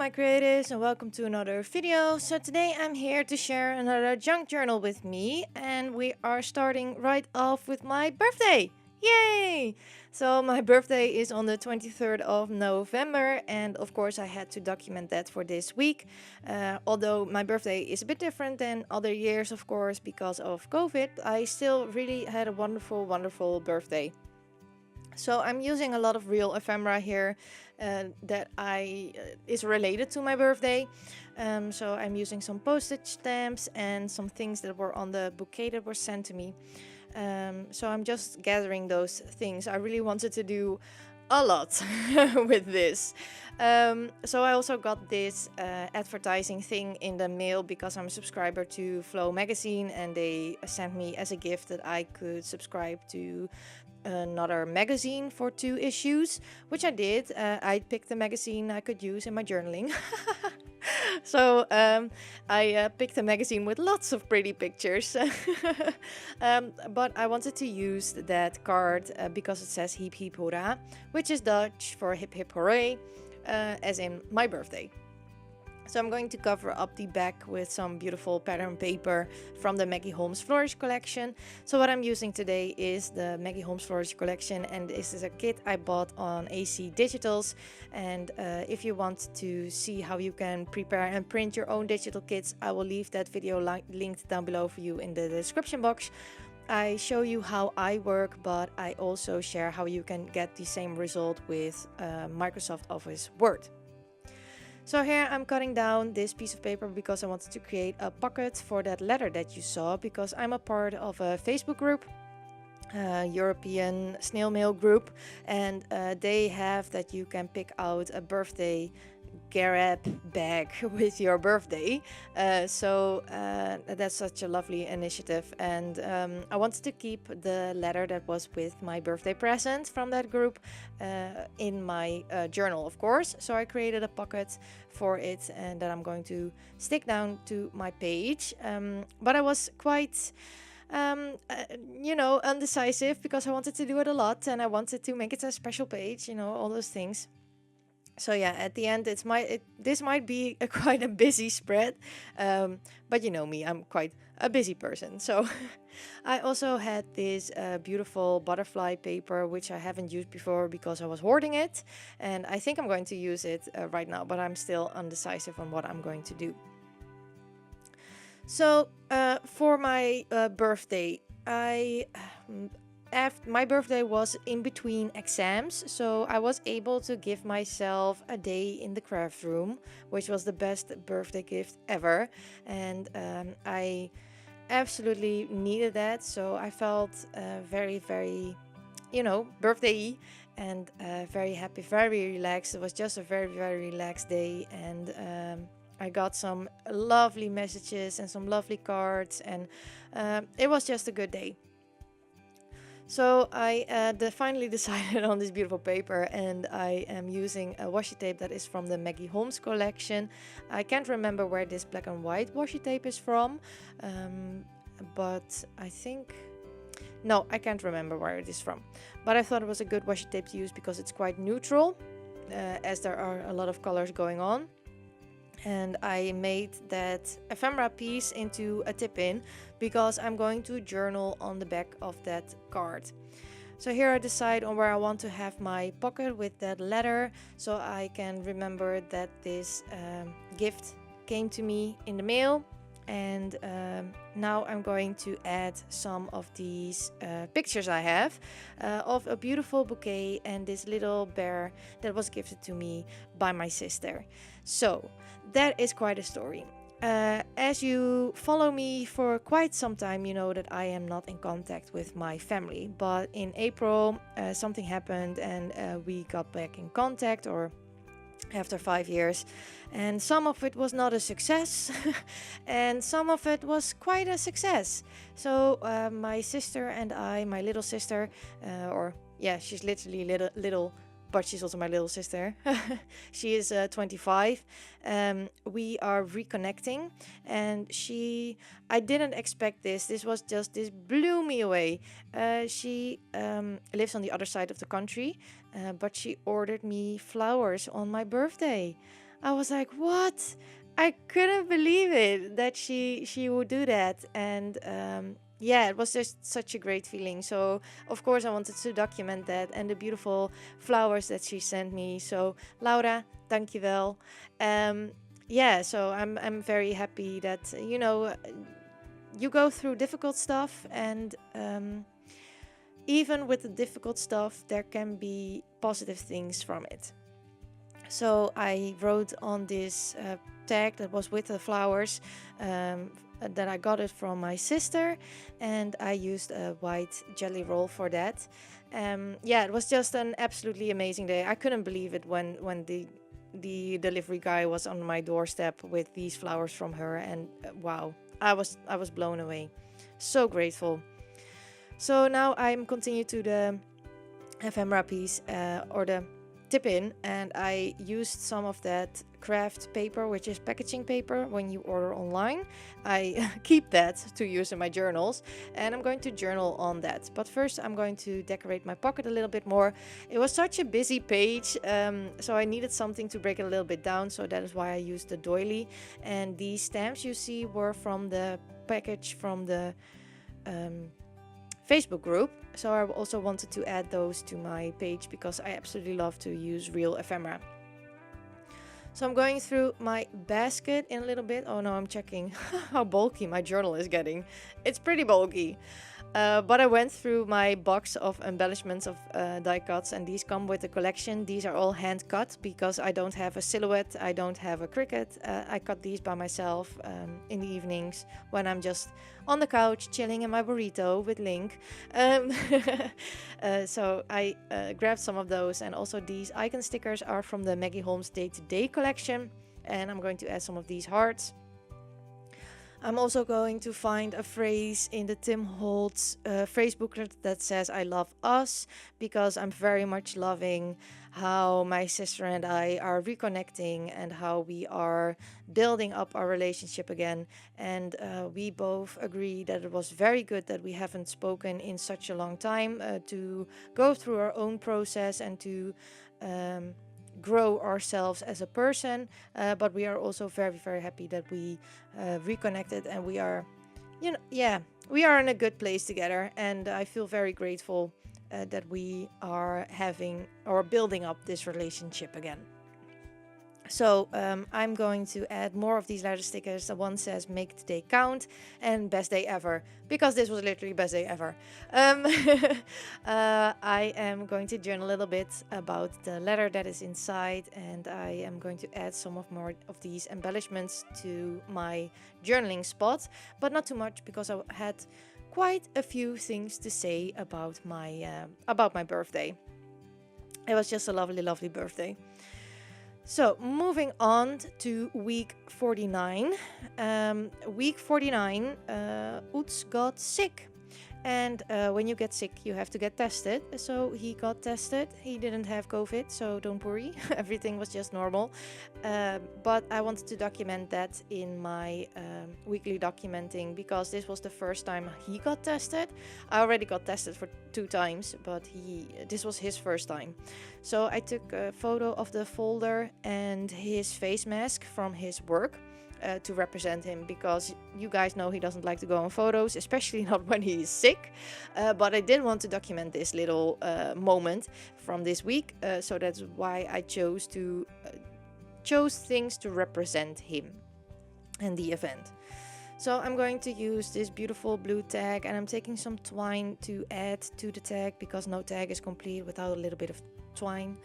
my creatives, and welcome to another video. So today I'm here to share another junk journal with me, and we are starting right off with my birthday. Yay! So my birthday is on the 23rd of November, and of course I had to document that for this week. Although my birthday is a bit different than other years, of course, because of COVID, I still really had a wonderful birthday. So I'm using a lot of real ephemera here that is related to my birthday. So I'm using some postage stamps and some things that were on the bouquet that were sent to me. So I'm just gathering those things. I really wanted to do a lot with this. So I also got this advertising thing in the mail because I'm a subscriber to Flow magazine, and they sent me as a gift that I could subscribe to another magazine for 2 issues, which I did. I picked the magazine I could use in my journaling. So I picked a magazine with lots of pretty pictures. But I wanted to use that card because it says hip hip hoera, which is Dutch for hip hip hooray, as in my birthday. So I'm going to cover up the back with some beautiful pattern paper from the Maggie Holmes Flourish collection. So what I'm using today is the Maggie Holmes Flourish collection, and this is a kit I bought on AC Digitals. And if you want to see how you can prepare and print your own digital kits, I will leave that video linked down below for you in the description box. I show you how I work, but I also share how you can get the same result with Microsoft Office Word. So here I'm cutting down this piece of paper because I wanted to create a pocket for that letter that you saw, because I'm a part of a Facebook group, European snail mail group, and they have that you can pick out a birthday grab bag with your birthday. So that's such a lovely initiative, and I wanted to keep the letter that was with my birthday present from that group in my journal, of course. So I created a pocket for it, and that I'm going to stick down to my page. But I was quite undecisive because I wanted to do it a lot and I wanted to make it a special page, all those things. So yeah, at the end, this might be quite a busy spread, but you know me, I'm quite a busy person. So I also had this beautiful butterfly paper, which I haven't used before because I was hoarding it, and I think I'm going to use it right now, but I'm still undecisive on what I'm going to do. So for my birthday, my birthday was in between exams, so I was able to give myself a day in the craft room, which was the best birthday gift ever, and I absolutely needed that. So I felt very birthday-y and very happy, very relaxed. It was just a very relaxed day, and I got some lovely messages and some lovely cards, and it was just a good day. So I finally decided on this beautiful paper, and I am using a washi tape that is from the Maggie Holmes collection. I can't remember where this black and white washi tape is from, but I think... No, I can't remember where it is from. But I thought it was a good washi tape to use because it's quite neutral, as there are a lot of colors going on. And I made that ephemera piece into a tip-in because I'm going to journal on the back of that card. So here I decide on where I want to have my pocket with that letter, so I can remember that this gift came to me in the mail. And now I'm going to add some of these pictures I have of a beautiful bouquet and this little bear that was gifted to me by my sister. So that is quite a story. As you follow me for quite some time, you know that I am not in contact with my family. But in April, something happened, and we got back in contact, or after 5 years, and some of it was not a success and some of it was quite a success. So my sister and I, my little sister, she's literally little, but she's also my little sister. She is 25. We are reconnecting, and I didn't expect this. This blew me away. She lives on the other side of the country, but she ordered me flowers on my birthday. I was like, what? I couldn't believe it that she would do that. And yeah, it was just such a great feeling. So of course I wanted to document that and the beautiful flowers that she sent me. So Laura, dankjewel. Um, yeah, so I'm very happy that you go through difficult stuff, and even with the difficult stuff, there can be positive things from it. So I wrote on this tag that was with the flowers, that I got it from my sister, and I used a white jelly roll for that. Yeah, it was just an absolutely amazing day. I couldn't believe it when the delivery guy was on my doorstep with these flowers from her, and wow, I was blown away. So grateful. So now I'm continue to the ephemera piece, or the tip in, and I used some of that craft paper, which is packaging paper when you order online. I keep that to use in my journals, and I'm going to journal on that. But first I'm going to decorate my pocket a little bit more. It was such a busy page, so I needed something to break it a little bit down, so that is why I used the doily. And these stamps you see were from the package from the Facebook group. So I also wanted to add those to my page because I absolutely love to use real ephemera. So I'm going through my basket in a little bit. Oh no, I'm checking how bulky my journal is getting. It's pretty bulky. But I went through my box of embellishments of die cuts, and these come with a collection. These are all hand cut because I don't have a silhouette, I don't have a cricket. I cut these by myself in the evenings when I'm just on the couch chilling in my burrito with Link. So I grabbed some of those, and also these icon stickers are from the Maggie Holmes Day-to-Day collection, and I'm going to add some of these hearts. I'm also going to find a phrase in the Tim Holtz phrase booklet that says I love us, because I'm very much loving how my sister and I are reconnecting and how we are building up our relationship again. And we both agree that it was very good that we haven't spoken in such a long time, to go through our own process and to grow ourselves as a person, but we are also very, very happy that we reconnected, and we are, we are in a good place together, and I feel very grateful that we are having or building up this relationship again. So I'm going to add more of these letter stickers. The one says make today count and best day ever, because this was literally best day ever. I am going to journal a little bit about the letter that is inside, and I am going to add some more of these embellishments to my journaling spot, but not too much because I had quite a few things to say about my birthday. It was just a lovely, lovely birthday. So moving on to week 49. Week 49, Oets got sick. And when you get sick, you have to get tested. So he got tested. He didn't have COVID, so don't worry. Everything was just normal. But I wanted to document that in my weekly documenting, because this was the first time he got tested. I already got tested for 2 times, but this was his first time. So I took a photo of the folder and his face mask from his work. To represent him, because you guys know he doesn't like to go on photos, especially not when he is sick. But I did want to document this little moment from this week, so that's why I chose things to represent him and the event. So I'm going to use this beautiful blue tag, and I'm taking some twine to add to the tag, because no tag is complete without a little bit of twine.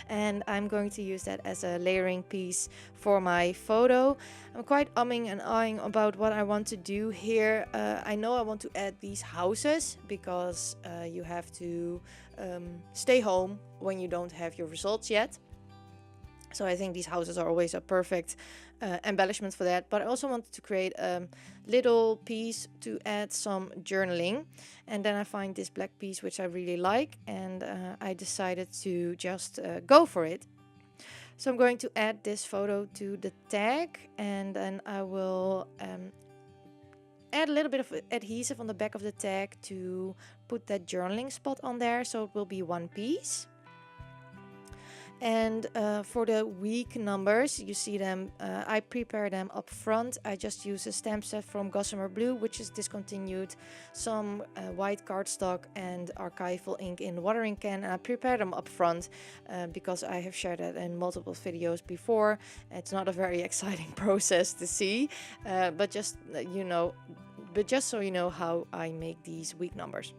And I'm going to use that as a layering piece for my photo. I'm quite umming and ahhing about what I want to do here. I know I want to add these houses, because you have to stay home when you don't have your results yet. So I think these houses are always a perfect embellishment for that. But I also wanted to create a little piece to add some journaling. And then I find this black piece, which I really like. And I decided to just go for it. So I'm going to add this photo to the tag. And then I will add a little bit of adhesive on the back of the tag to put that journaling spot on there. So it will be one piece. And for the week numbers, you see them, I prepare them up front. I just use a stamp set from Gossamer Blue, which is discontinued, some white cardstock and archival ink in the watering can. And I prepare them up front because I have shared that in multiple videos before. It's not a very exciting process to see, but just just so you know how I make these week numbers.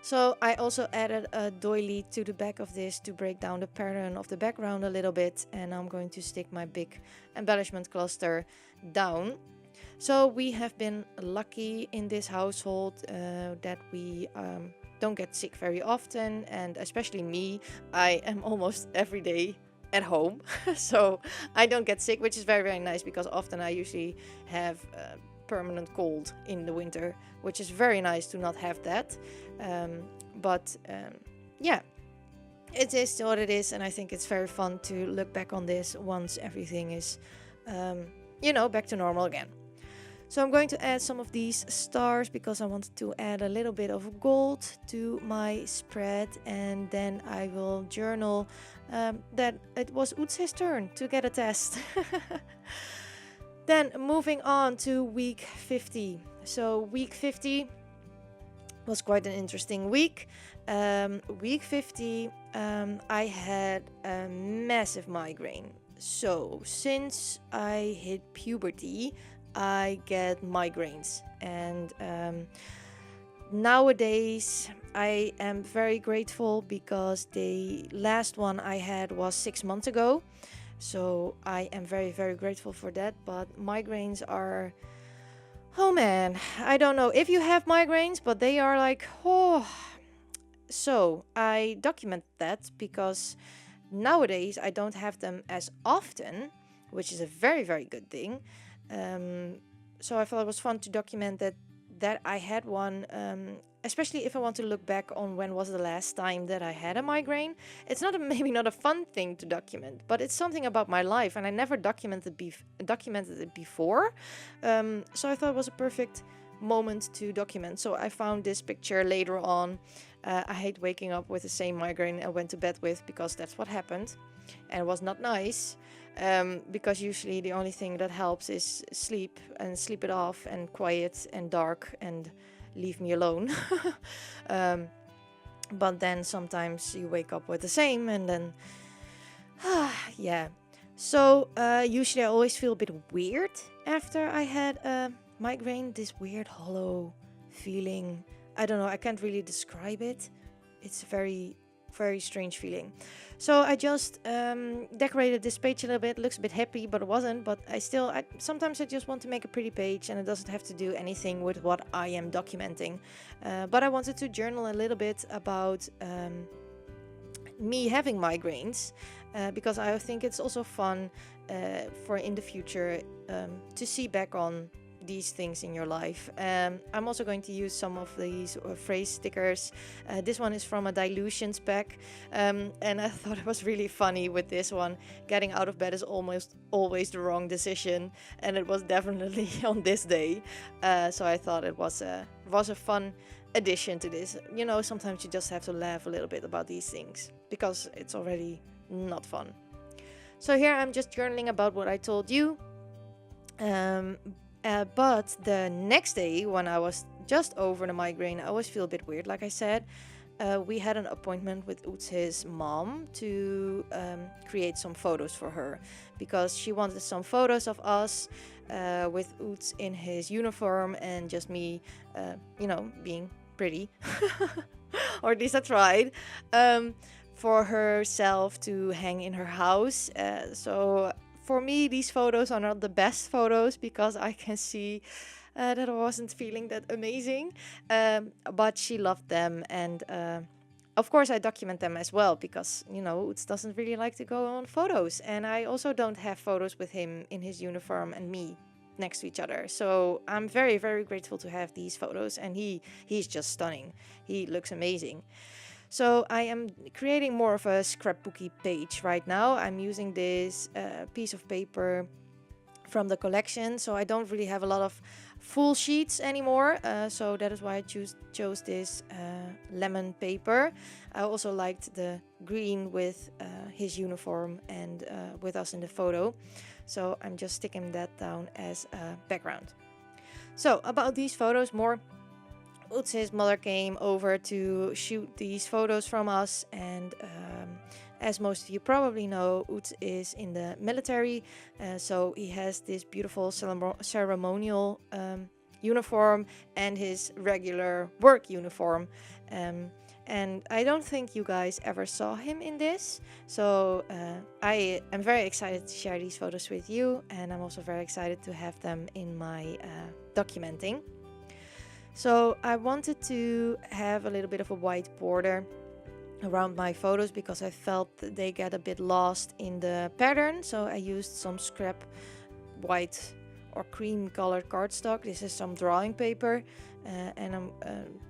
So I also added a doily to the back of this to break down the pattern of the background a little bit, and I'm going to stick my big embellishment cluster down. So we have been lucky in this household that we don't get sick very often, and especially me, I am almost every day at home, so I don't get sick, which is very, very nice, because often I usually have permanent cold in the winter, which is very nice to not have that. Yeah, it is what it is, and I think it's very fun to look back on this once everything is back to normal again. So I'm going to add some of these stars because I wanted to add a little bit of gold to my spread, and then I will journal that it was Utse's turn to get a test. Then moving on to week 50. So week 50 was quite an interesting week. Week 50, I had a massive migraine. So since I hit puberty, I get migraines. And nowadays, I am very grateful because the last one I had was 6 months ago. So I am very, very grateful for that. But migraines are, oh man, I don't know if you have migraines, but they are like, oh. So I document that because nowadays I don't have them as often, which is a very, very good thing. So I thought it was fun to document that I had one, especially if I want to look back on when was the last time that I had a migraine. It's maybe not a fun thing to document, but it's something about my life, and I never documented it before. So I thought it was a perfect moment to document. So I found this picture later on. I hate waking up with the same migraine I went to bed with, because that's what happened, and it was not nice. Because usually the only thing that helps is sleep, and sleep it off, and quiet and dark, and leave me alone. But then sometimes you wake up with the same, and then yeah. So usually I always feel a bit weird after I had a migraine, this weird hollow feeling. I don't know, I can't really describe it. It's a very, very strange feeling. So I just decorated this page a little bit. It looks a bit happy, but it wasn't. But sometimes I just want to make a pretty page, and it doesn't have to do anything with what I am documenting. But I wanted to journal a little bit about me having migraines, because I think it's also fun for in the future to see back on these things in your life. I'm also going to use some of these phrase stickers. This one is from a dilutions pack, and I thought it was really funny with this one. Getting out of bed is almost always the wrong decision, and it was definitely on this day. So I thought it was a fun addition to this. Sometimes you just have to laugh a little bit about these things because it's already not fun. So here I'm just journaling about what I told you. But the next day, when I was just over the migraine, I always feel a bit weird, like I said. We had an appointment with Utse's mom to create some photos for her, because she wanted some photos of us with Utse in his uniform and just me, being pretty, or at least I tried, for herself to hang in her house. So for me, these photos are not the best photos because I can see that I wasn't feeling that amazing. But she loved them, and of course I document them as well because, Utz doesn't really like to go on photos. And I also don't have photos with him in his uniform and me next to each other. So I'm very, very grateful to have these photos, and he's just stunning. He looks amazing. So I am creating more of a scrapbooky page right now. I'm using this piece of paper from the collection, so I don't really have a lot of full sheets anymore, so that is why I chose this lemon paper. I also liked the green with his uniform and with us in the photo, so I'm just sticking that down as a background. So about these photos more, Utz's mother came over to shoot these photos from us, and as most of you probably know, Utz is in the military, so he has this beautiful ceremonial uniform and his regular work uniform. And I don't think you guys ever saw him in this, so I am very excited to share these photos with you, and I'm also very excited to have them in my documenting. So I wanted to have a little bit of a white border around my photos because I felt that they get a bit lost in the pattern. So I used some scrap white or cream colored cardstock. This is some drawing paper, and I'm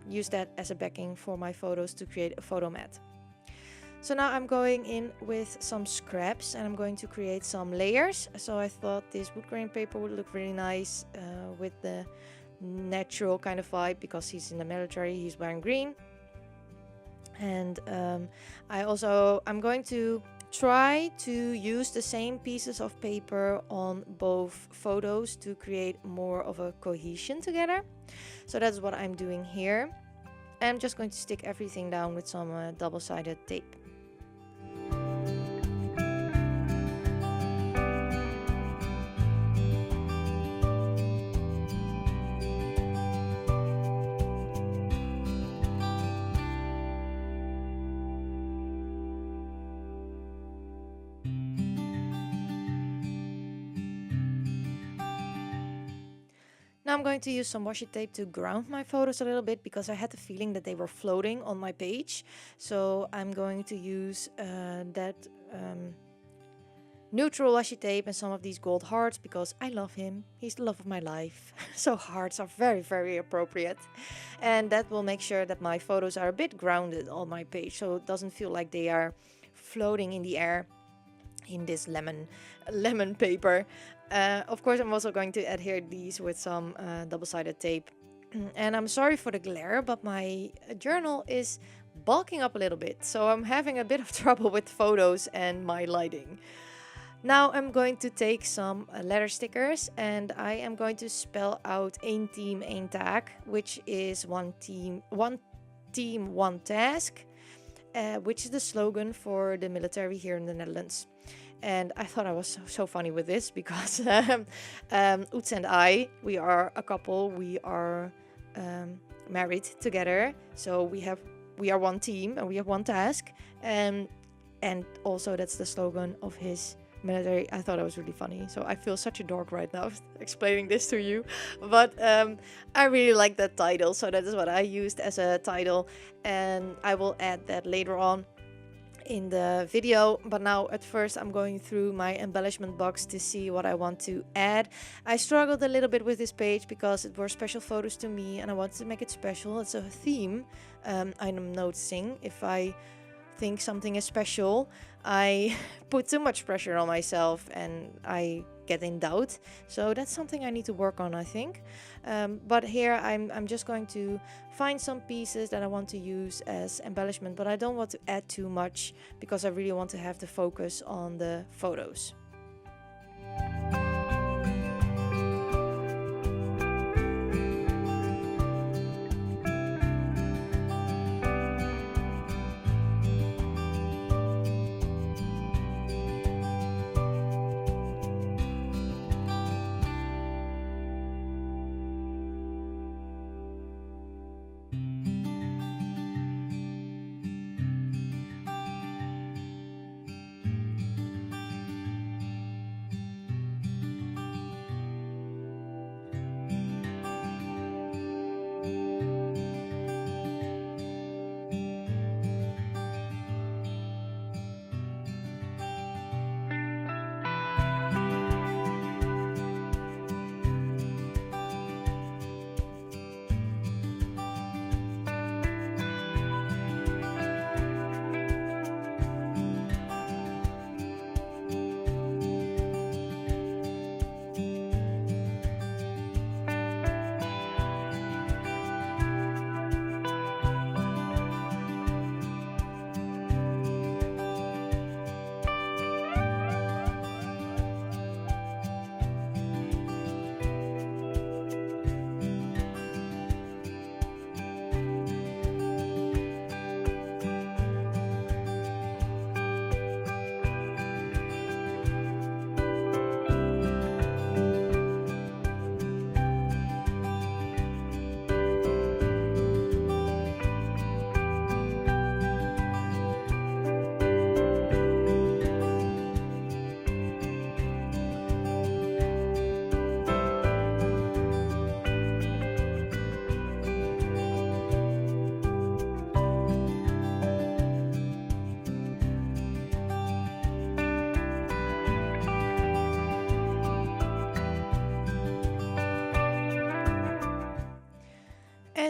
use that as a backing for my photos to create a photo mat. So now I'm going in with some scraps and I'm going to create some layers. So I thought this wood grain paper would look really nice with the natural kind of vibe, because he's in the military, he's wearing green. And I'm going to try to use the same pieces of paper on both photos to create more of a cohesion together. So that's what I'm doing here. I'm just going to stick everything down with some double-sided tape. Now I'm going to use some washi tape to ground my photos a little bit, because I had the feeling that they were floating on my page. So I'm going to use that neutral washi tape and some of these gold hearts, because I love him. He's the love of my life. So hearts are very, very appropriate. And that will make sure that my photos are a bit grounded on my page, so it doesn't feel like they are floating in the air in this lemon paper. Of course, I'm also going to adhere these with some double-sided tape. And I'm sorry for the glare, but my journal is bulking up a little bit, so I'm having a bit of trouble with photos and my lighting. Now I'm going to take some letter stickers, and I am going to spell out één team, één taak, which is one team, one task, which is the slogan for the military here in the Netherlands. And I thought I was so funny with this, because Utz and I, we are a couple. We are married together, so we are one team and we have one task. And also that's the slogan of his military. I thought it was really funny. So I feel such a dork right now explaining this to you, but I really like that title, so that is what I used as a title, and I will add that later on in the video. But now at first I'm going through my embellishment box to see what I want to add. I struggled a little bit with this page because it were special photos to me and I wanted to make it special. It's a theme. I'm noticing if I think something is special, I put too much pressure on myself and I get in doubt. So that's something I need to work on, I think. But here I'm just going to find some pieces that I want to use as embellishment, but I don't want to add too much because I really want to have the focus on the photos.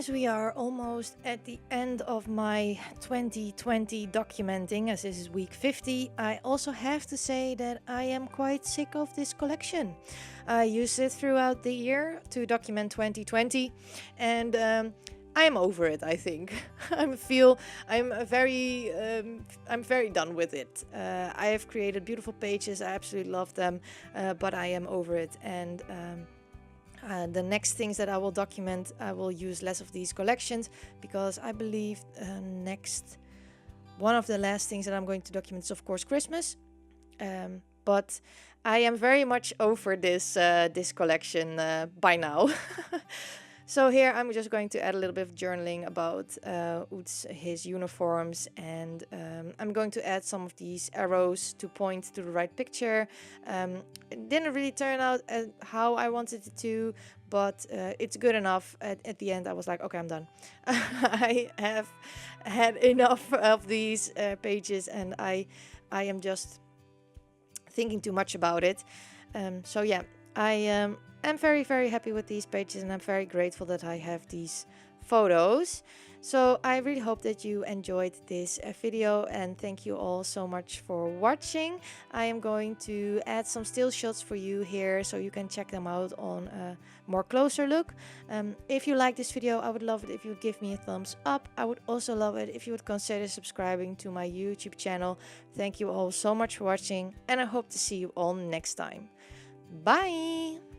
as we are almost at the end of my 2020 documenting, as this is week 50, I also have to say that I am quite sick of this collection. I used it throughout the year to document 2020, and I am over it. I think I'm very done with it. I have created beautiful pages. I absolutely love them, but I am over it. And the next things that I will document, I will use less of these collections, because I believe one of the last things that I'm going to document is of course Christmas. But I am very much over this collection by now. So here I'm just going to add a little bit of journaling about his uniforms, and I'm going to add some of these arrows to point to the right picture. It didn't really turn out how I wanted it to, but it's good enough. At the end I was like, okay, I'm done. I have had enough of these pages, and I am just thinking too much about it. So yeah, I'm very, very happy with these pages, and I'm very grateful that I have these photos. So I really hope that you enjoyed this video, and thank you all so much for watching. I am going to add some still shots for you here so you can check them out on a more closer look. If you like this video, I would love it if you would give me a thumbs up. I would also love it if you would consider subscribing to my YouTube channel. Thank you all so much for watching, and I hope to see you all next time. Bye!